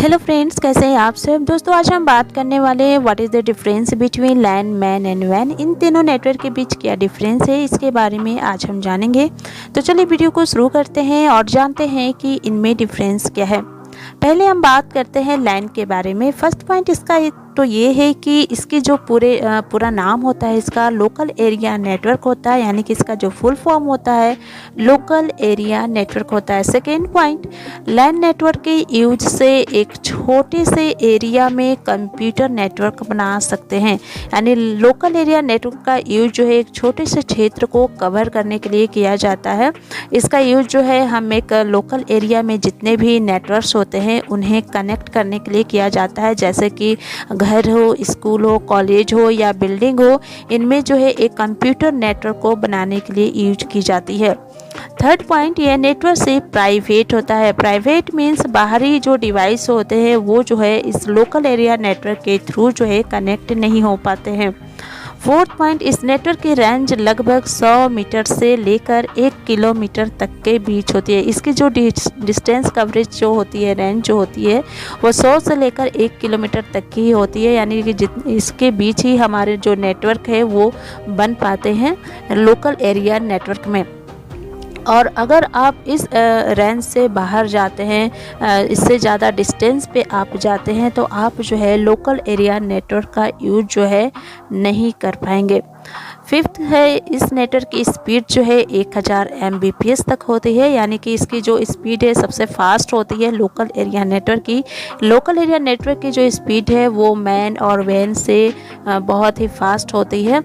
Hello friends, कैसे हैं आप सब। दोस्तों आज हम बात करने वाले हैं what is the difference between LAN, MAN and वैन। इन तीनों नेटवर्क के बीच क्या डिफरेंस है, इसके बारे में आज हम जानेंगे। तो चलिए वीडियो को शुरू करते हैं और जानते हैं कि इनमें डिफरेंस क्या है। पहले हम बात करते हैं लैन के बारे में। फर्स्ट पॉइंट इसका तो ये है कि इसकी जो पूरा नाम होता है, इसका लोकल एरिया नेटवर्क होता है, यानी कि इसका जो फुल फॉर्म होता है लोकल एरिया नेटवर्क होता है। सेकेंड पॉइंट, लैन नेटवर्क के यूज से एक छोटे से एरिया में कंप्यूटर नेटवर्क बना सकते हैं। यानी लोकल एरिया नेटवर्क का यूज जो है एक छोटे से क्षेत्र को कवर करने के लिए किया जाता है। इसका यूज जो है हम एक लोकल एरिया में जितने भी नेटवर्क्स होते हैं उन्हें कनेक्ट करने के लिए किया जाता है, जैसे कि घर हो, स्कूल हो, कॉलेज हो या बिल्डिंग हो, इनमें जो है एक कंप्यूटर नेटवर्क को बनाने के लिए यूज की जाती है। थर्ड पॉइंट, यह नेटवर्क से प्राइवेट होता है। प्राइवेट मीन्स बाहरी जो डिवाइस होते हैं वो जो है इस लोकल एरिया नेटवर्क के थ्रू जो है कनेक्ट नहीं हो पाते हैं। फोर्थ पॉइंट, इस नेटवर्क की रेंज लगभग 100 मीटर से लेकर 1 किलोमीटर तक के बीच होती है। इसकी जो डिस्टेंस कवरेज जो होती है, रेंज जो होती है, वो 100 से लेकर 1 किलोमीटर तक की ही है। यानी कि इसके बीच ही हमारे जो नेटवर्क है वो बन पाते हैं लोकल एरिया नेटवर्क में। और अगर आप इस रेंज से बाहर जाते हैं, इससे ज़्यादा डिस्टेंस पे आप जाते हैं, तो आप जो है लोकल एरिया नेटवर्क का यूज जो है नहीं कर पाएंगे। फिफ्थ है, इस नेटवर्क की स्पीड जो है 1000 Mbps तक होती है, यानी कि इसकी जो स्पीड है सबसे फास्ट होती है लोकल एरिया नेटवर्क की। लोकल एरिया नेटवर्क की जो स्पीड है वो मैन और वैन से बहुत ही फास्ट होती है।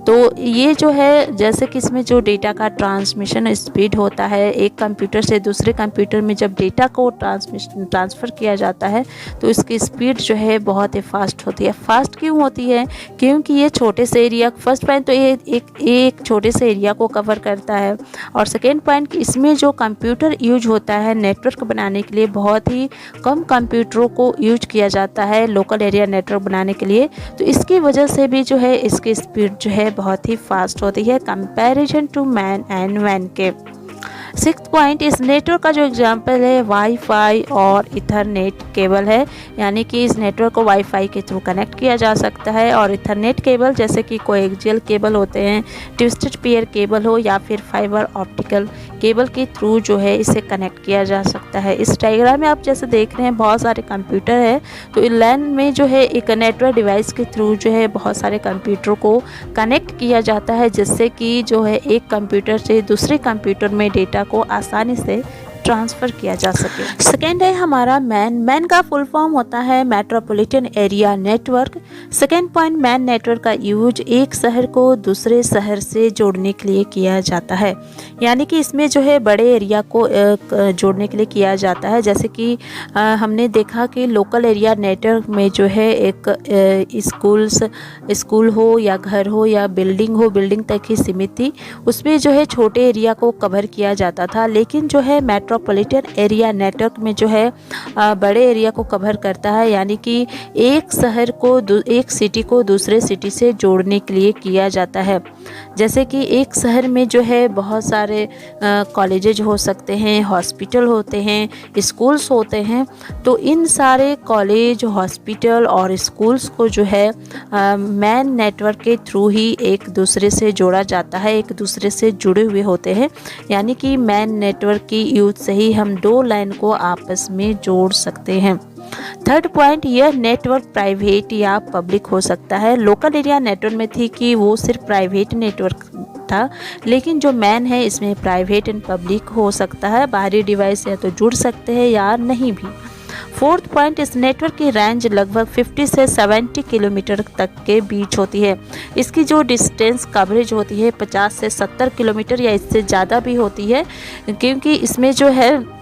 तो ये जो है, जैसे कि इसमें जो डेटा का ट्रांसमिशन स्पीड होता है, एक कंप्यूटर से दूसरे कंप्यूटर में जब डेटा को ट्रांसफ़र किया जाता है तो इसकी स्पीड जो है बहुत ही फास्ट होती है। फास्ट क्यों होती है? क्योंकि ये छोटे से एरिया, फर्स्ट पॉइंट तो ये एक छोटे से एरिया को कवर करता है, और सेकेंड पॉइंट इसमें जो कंप्यूटर यूज होता है नेटवर्क बनाने के लिए, बहुत ही कम कंप्यूटरों को यूज किया जाता है लोकल एरिया नेटवर्क बनाने के लिए। तो इसकी वजह से भी जो है इसकी स्पीड जो है बहुत ही फास्ट होती है कंपैरिजन टू मैन एंड वैन के। सिक्स्थ पॉइंट, इस नेटवर्क का जो एग्जांपल है वाईफाई और इथरनेट केबल है, यानी कि इस नेटवर्क को वाईफाई के थ्रू कनेक्ट किया जा सकता है, और इथरनेट केबल जैसे कि कोएक्सियल केबल होते हैं, ट्विस्टेड पेयर केबल हो या फिर फाइबर ऑप्टिकल केबल के थ्रू जो है इसे कनेक्ट किया जा सकता है। इस डायग्राम में आप जैसे देख रहे हैं बहुत सारे कंप्यूटर है, तो लैन में जो है एक नेटवर्क डिवाइस के थ्रू जो है बहुत सारे कंप्यूटरों को कनेक्ट किया जाता है, जिससे कि जो है एक कंप्यूटर से दूसरे कंप्यूटर में डेटा को आसानी से ट्रांसफ़र किया जा सके। सेकेंड है हमारा मैन। मैन का फुल फॉर्म होता है metropolitan area network. Second point, man network का यूज एक शहर को दूसरे शहर से जोड़ने के लिए किया जाता है, यानी कि इसमें जो है बड़े एरिया को जोड़ने के लिए किया जाता है। जैसे कि हमने देखा कि लोकल एरिया नेटवर्क में जो है एक स्कूल हो या घर हो या बिल्डिंग हो, बिल्डिंग तक ही सीमित थी, उसमें जो है छोटे एरिया को कवर किया जाता था। लेकिन जो है मेट्रोपॉलिटन एरिया नेटवर्क में जो है बड़े एरिया को कवर करता है, यानी कि एक शहर को एक सिटी को दूसरे सिटी से जोड़ने के लिए किया जाता है। जैसे कि एक शहर में जो है बहुत सारे कॉलेजेज हो सकते हैं, हॉस्पिटल होते हैं, स्कूल्स होते हैं, तो इन सारे कॉलेज, हॉस्पिटल और स्कूल्स को जो है मैन नेटवर्क के थ्रू ही एक दूसरे से जोड़ा जाता है, एक दूसरे से जुड़े हुए होते हैं। यानी कि मैन नेटवर्क की यूज से ही हम दो लाइन को आपस में जोड़ सकते हैं। थर्ड पॉइंट, यह नेटवर्क प्राइवेट या पब्लिक हो सकता है। लोकल एरिया नेटवर्क में थी कि वो सिर्फ प्राइवेट नेटवर्क था, लेकिन जो मैन है इसमें प्राइवेट एंड पब्लिक हो सकता है। बाहरी डिवाइस या तो जुड़ सकते हैं या नहीं भी। फोर्थ पॉइंट, इस नेटवर्क की रेंज लगभग 50 से 70 किलोमीटर तक के बीच होती है। इसकी जो डिस्टेंस कवरेज होती है 50 से 70 किलोमीटर या इससे ज़्यादा भी होती है, क्योंकि इसमें जो है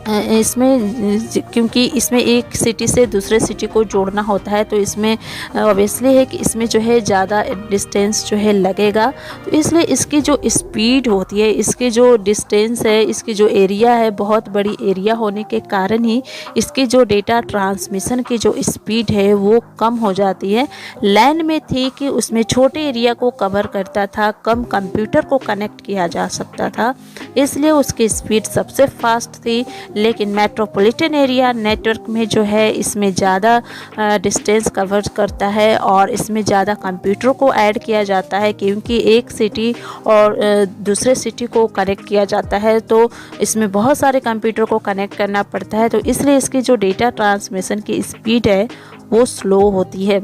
क्योंकि इसमें एक सिटी से दूसरे सिटी को जोड़ना होता है, तो इसमें ऑब्वियसली है कि इसमें जो है ज़्यादा डिस्टेंस जो है लगेगा। तो इसलिए इसकी जो स्पीड होती है, इसकी जो डिस्टेंस है, इसकी जो एरिया है, बहुत बड़ी एरिया होने के कारण ही इसकी जो डेटा ट्रांसमिशन की जो स्पीड है वो कम हो जाती है। लैन में थी कि उसमें छोटे एरिया को कवर करता था, कम कंप्यूटर को कनेक्ट किया जा सकता था, इसलिए उसकी स्पीड सबसे फास्ट थी। लेकिन मेट्रोपॉलिटन एरिया नेटवर्क में जो है इसमें ज़्यादा डिस्टेंस कवर करता है और इसमें ज़्यादा कंप्यूटर को ऐड किया जाता है, क्योंकि एक सिटी और दूसरे सिटी को कनेक्ट किया जाता है तो इसमें बहुत सारे कंप्यूटर को कनेक्ट करना पड़ता है, तो इसलिए इसकी जो डेटा ट्रांसमिशन की स्पीड है वो स्लो होती है।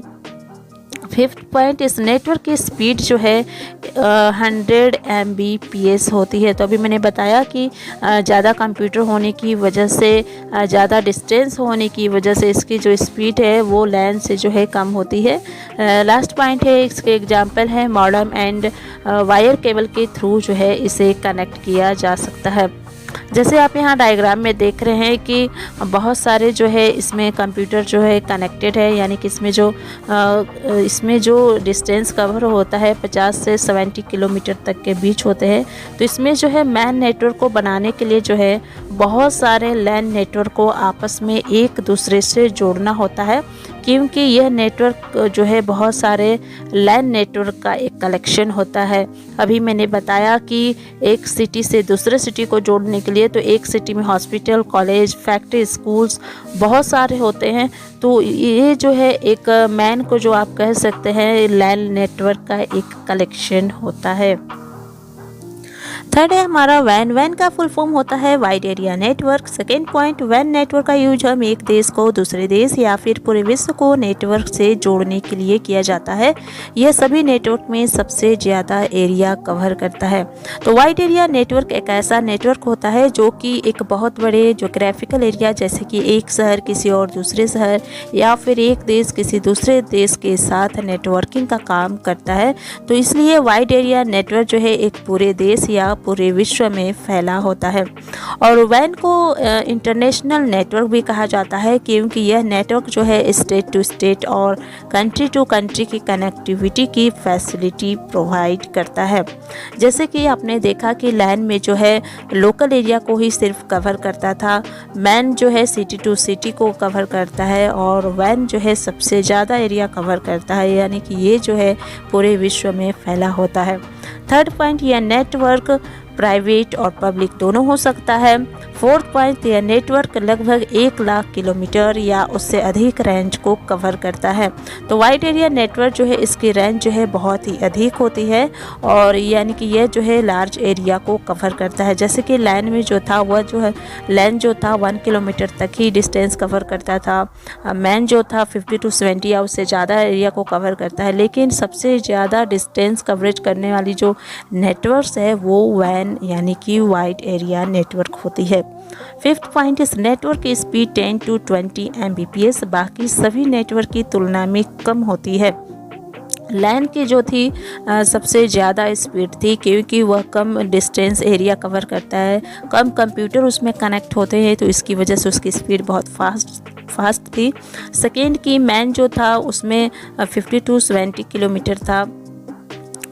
फिफ्थ पॉइंट, इस नेटवर्क की स्पीड जो है 100 Mbps होती है। तो अभी मैंने बताया कि ज़्यादा कंप्यूटर होने की वजह से, ज़्यादा डिस्टेंस होने की वजह से इसकी जो स्पीड है वो लैन से जो है कम होती है। लास्ट पॉइंट है, इसके एग्जांपल है मॉडेम एंड वायर केबल के थ्रू जो है इसे कनेक्ट किया जा सकता है। जैसे आप यहाँ डायग्राम में देख रहे हैं कि बहुत सारे जो है इसमें कंप्यूटर जो है कनेक्टेड है, यानी कि इसमें जो डिस्टेंस कवर होता है 50 से 70 किलोमीटर तक के बीच होते हैं। तो इसमें जो है मैन नेटवर्क को बनाने के लिए जो है बहुत सारे लैन नेटवर्क को आपस में एक दूसरे से जोड़ना होता है, क्योंकि यह नेटवर्क जो है बहुत सारे लैन नेटवर्क का एक कलेक्शन होता है। अभी मैंने बताया कि एक सिटी से दूसरे सिटी को जोड़ने के लिए तो एक सिटी में हॉस्पिटल, कॉलेज, फैक्ट्री, स्कूल्स बहुत सारे होते हैं। तो ये जो है एक मैन को जो आप कह सकते हैं लैन नेटवर्क का एक कलेक्शन होता है। थर्ड है हमारा वैन। वैन का फुल फॉर्म होता है wide area network. Second point, van network का यूज हम एक देश को दूसरे देश या फिर पूरे विश्व को नेटवर्क से जोड़ने के लिए किया जाता है। यह सभी नेटवर्क में सबसे ज़्यादा एरिया कवर करता है। तो वाइड एरिया नेटवर्क एक ऐसा नेटवर्क होता है जो कि एक बहुत बड़े जोग्राफिकल एरिया, जैसे कि एक शहर किसी और दूसरे शहर या फिर एक देश किसी दूसरे देश के साथ नेटवर्किंग का काम करता है। तो इसलिए वाइड एरिया नेटवर्क जो है एक पूरे देश या पूरे विश्व में फैला होता है। और वैन को इंटरनेशनल नेटवर्क भी कहा जाता है, क्योंकि यह नेटवर्क जो है स्टेट टू स्टेट और कंट्री टू कंट्री की कनेक्टिविटी की फैसिलिटी प्रोवाइड करता है। जैसे कि आपने देखा कि लैन में जो है लोकल एरिया को ही सिर्फ कवर करता था, मैन जो है सिटी टू सिटी को कवर करता है और वैन जो है सबसे ज़्यादा एरिया कवर करता है, यानी कि ये जो है पूरे विश्व में फैला होता है। थर्ड पॉइंट, यह नेटवर्क प्राइवेट और पब्लिक दोनों हो सकता है। फोर्थ पॉइंट, यह नेटवर्क लगभग 1 लाख किलोमीटर या उससे अधिक रेंज को कवर करता है। तो वाइड एरिया नेटवर्क जो है इसकी रेंज जो है बहुत ही अधिक होती है और यानी कि यह जो है लार्ज एरिया को कवर करता है। जैसे कि लैन में जो था वह जो है लैन जो था 1 किलोमीटर तक ही डिस्टेंस कवर करता था, मैन जो था 50 to 70 या उससे ज़्यादा एरिया को कवर करता है, लेकिन सबसे ज़्यादा डिस्टेंस कवरेज करने वाली जो नेटवर्क्स है वो वैन यानी कि वाइड एरिया नेटवर्क होती है। फिफ्थ पॉइंट, इस नेटवर्क की स्पीड 10 to 20 Mbps बाकी सभी नेटवर्क की तुलना में कम होती है। लैन की जो थी सबसे ज़्यादा स्पीड थी, क्योंकि वह कम डिस्टेंस एरिया कवर करता है, कम कंप्यूटर उसमें कनेक्ट होते हैं, तो इसकी वजह से उसकी स्पीड बहुत फास्ट थी। सेकेंड की मैन जो था उसमें 50 to 70 किलोमीटर था,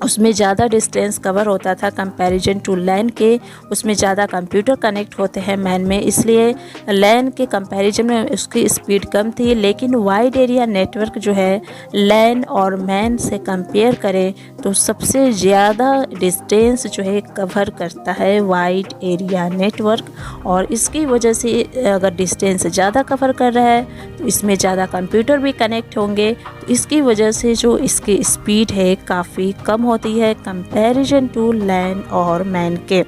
उसमें ज़्यादा डिस्टेंस कवर होता था कंपैरिजन टू लैन के, उसमें ज़्यादा कंप्यूटर कनेक्ट होते हैं मैन में, इसलिए लैन के कंपैरिजन में उसकी स्पीड कम थी। लेकिन वाइड एरिया नेटवर्क जो है लैन और मैन से कंपेयर करें तो सबसे ज़्यादा डिस्टेंस जो है कवर करता है वाइड एरिया नेटवर्क, और इसकी वजह से अगर डिस्टेंस ज़्यादा कवर कर रहा है तो इसमें ज़्यादा कंप्यूटर भी कनेक्ट होंगे, तो इसकी वजह से जो इसकी स्पीड है काफ़ी कम होती है कंपैरिजन टू लैन और मैन के।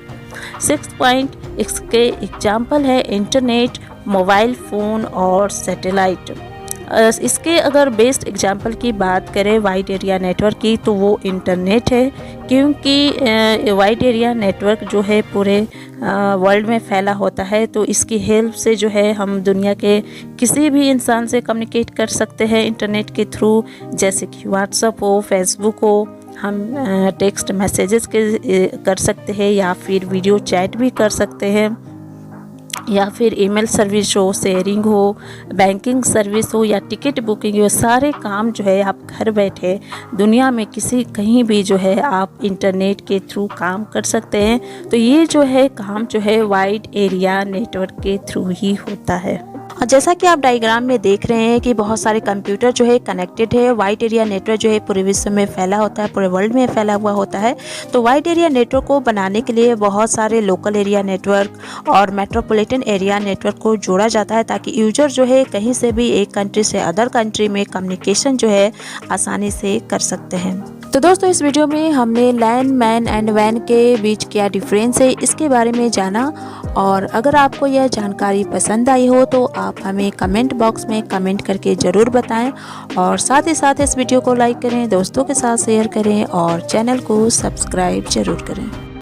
सिक्स्थ पॉइंट, इसके एग्जाम्पल है इंटरनेट, मोबाइल फ़ोन और सैटेलाइट। इसके अगर बेस्ट एग्जांपल की बात करें वाइड एरिया नेटवर्क की तो वो इंटरनेट है, क्योंकि वाइड एरिया नेटवर्क जो है पूरे वर्ल्ड में फैला होता है, तो इसकी हेल्प से जो है हम दुनिया के किसी भी इंसान से कम्युनिकेट कर सकते हैं इंटरनेट के थ्रू, जैसे कि व्हाट्सएप हो, फेसबुक हो, हम टेक्स्ट मैसेजेस कर सकते हैं या फिर वीडियो चैट भी कर सकते हैं, या फिर ईमेल सर्विस हो, शेयरिंग हो, बैंकिंग सर्विस हो या टिकट बुकिंग हो, सारे काम जो है आप घर बैठे दुनिया में कहीं भी जो है आप इंटरनेट के थ्रू काम कर सकते हैं। तो ये जो है काम जो है वाइड एरिया नेटवर्क के थ्रू ही होता है। जैसा कि आप डायग्राम में देख रहे हैं कि बहुत सारे कंप्यूटर जो है कनेक्टेड है। वाइड एरिया नेटवर्क जो है पूरे विश्व में फैला होता है, पूरे वर्ल्ड में फैला हुआ होता है। तो वाइड एरिया नेटवर्क को बनाने के लिए बहुत सारे लोकल एरिया नेटवर्क और मेट्रोपॉलिटन एरिया नेटवर्क को जोड़ा जाता है, ताकि यूजर जो है कहीं से भी एक कंट्री से अदर कंट्री में कम्युनिकेशन जो है आसानी से कर सकते हैं। तो दोस्तों, इस वीडियो में हमने लैन, मैन एंड वैन के बीच क्या डिफरेंस है इसके बारे में जाना। और अगर आपको यह जानकारी पसंद आई हो तो आप हमें कमेंट बॉक्स में कमेंट करके ज़रूर बताएं, और साथ ही साथ इस वीडियो को लाइक करें, दोस्तों के साथ शेयर करें और चैनल को सब्सक्राइब ज़रूर करें।